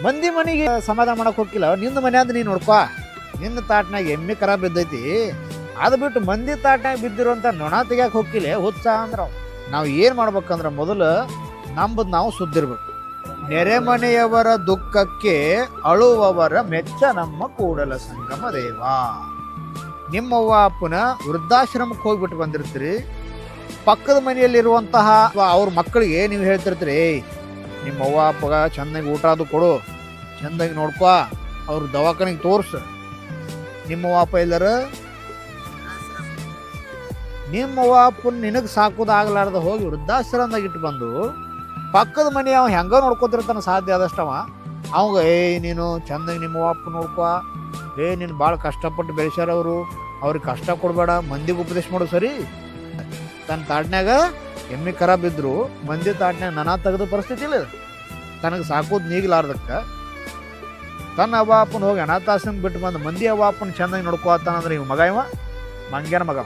ಮಂದಿ ಮನೆಗೆ ಸಮಾಧಾನ ಮಾಡಕ್ಕೆ ಹೋಗಿಲ್ಲ, ನಿಂದ ಮನೆ ಅಂದ್ರೆ ನೀನು ನೋಡ್ಕೊ. ನಿನ್ನ ತಾಟ್ನಾಗ ಎಮ್ಮೆ ಕರ ಬಿದ್ದೈತಿ, ಅದು ಬಿಟ್ಟು ಮಂದಿ ತಾಟ್ನಾಗ ಬಿದ್ದಿರುವಂಥ ನೊಣ ತೆಗ್ಯಾಕೆ ಹೋಗಿಲ್ಲ ಹುಚ್ಚ ಅಂದ್ರೆ. ನಾವು ಏನು ಮಾಡ್ಬೇಕಂದ್ರೆ ಮೊದಲು ನಂಬದು ನಾವು ಸುದ್ದಿರ್ಬೇಕು. ನೆರೆಮನೆಯವರ ದುಃಖಕ್ಕೆ ಅಳುವವರ ಮೆಚ್ಚ ನಮ್ಮ ಕೂಡಲ ಸಂಗಮ ದೇವ. ನಿಮ್ಮವ್ವ ಅಪ್ಪನ ವೃದ್ಧಾಶ್ರಮಕ್ಕೆ ಹೋಗ್ಬಿಟ್ಟು ಬಂದಿರ್ತೀರಿ, ಪಕ್ಕದ ಮನೆಯಲ್ಲಿರುವಂತಹ ಅವ್ರ ಮಕ್ಕಳಿಗೆ ನೀವು ಹೇಳ್ತಿರ್ತೀರಿ, ನಿಮ್ಮ ಅವ್ವ ಅಪ್ಪಗ ಚೆಂದಾಗಿ ಊಟ ಅದು ಕೊಡು, ಚೆಂದಾಗಿ ನೋಡ್ಕೊ, ಅವ್ರ ದವಾಖಾನೆಗೆ ತೋರ್ಸು. ನಿಮ್ಮವ್ವ ಅಪ್ಪ ಎಲ್ಲರ ನಿಮ್ಮವ್ವ ಅಪ್ಪನ ನಿನಗೆ ಸಾಕೋದಾಗಲಾರ್ದ ಹೋಗಿ ವೃದ್ಧಾಶ್ರಮದಾಗ ಇಟ್ಟು ಬಂದು ಪಕ್ಕದ ಮನೆ ಅವ ಹೆಂಗ ನೋಡ್ಕೊತಿರ್ತಾನೆ ಸಾಧ್ಯ ಆದಷ್ಟವ ಅವಾಗ ನೀನು ಚೆಂದಾಗಿ ನಿಮ್ಮ ಅಪ್ಪ ನೋಡ್ಕೊ, ನೀನು ಭಾಳ ಕಷ್ಟಪಟ್ಟು ಬೆಳೆಸ್ಯಾರ ಅವರು, ಅವ್ರಿಗೆ ಕಷ್ಟ ಕೊಡಬೇಡ, ಮಂದಿಗೆ ಉಪದೇಶ ಮಾಡು. ಸರಿ, ತನ್ನ ತಾಟ್ನ್ಯಾಗ ಎಮ್ಮೆ ಕರ ಬಿದ್ದರು ಮಂದಿ ತಾಟ್ನ್ಯಾಗ ನನ ತೆಗೆದ ಪರಿಸ್ಥಿತಿ ಇಲ್ಲ. ತನಗೆ ಸಾಕೋದು ನೀಗ್ಲಾರ್ದಕ್ಕೆ ತನ್ನ ಅವ್ವ ಅಪ್ಪನ ಹೋಗಿ ಅನಾಥಾಶ್ರಮ ಬಿಟ್ಟು ಬಂದು ಮಂದಿ ಅವ್ವ ಅಪ್ಪನ ಚೆಂದಾಗಿ ನೋಡ್ಕೋತಾನಂದ್ರೆ ಇವ ಮಗ, ಇವ ಮಂಗ್ಯಾನ ಮಗ.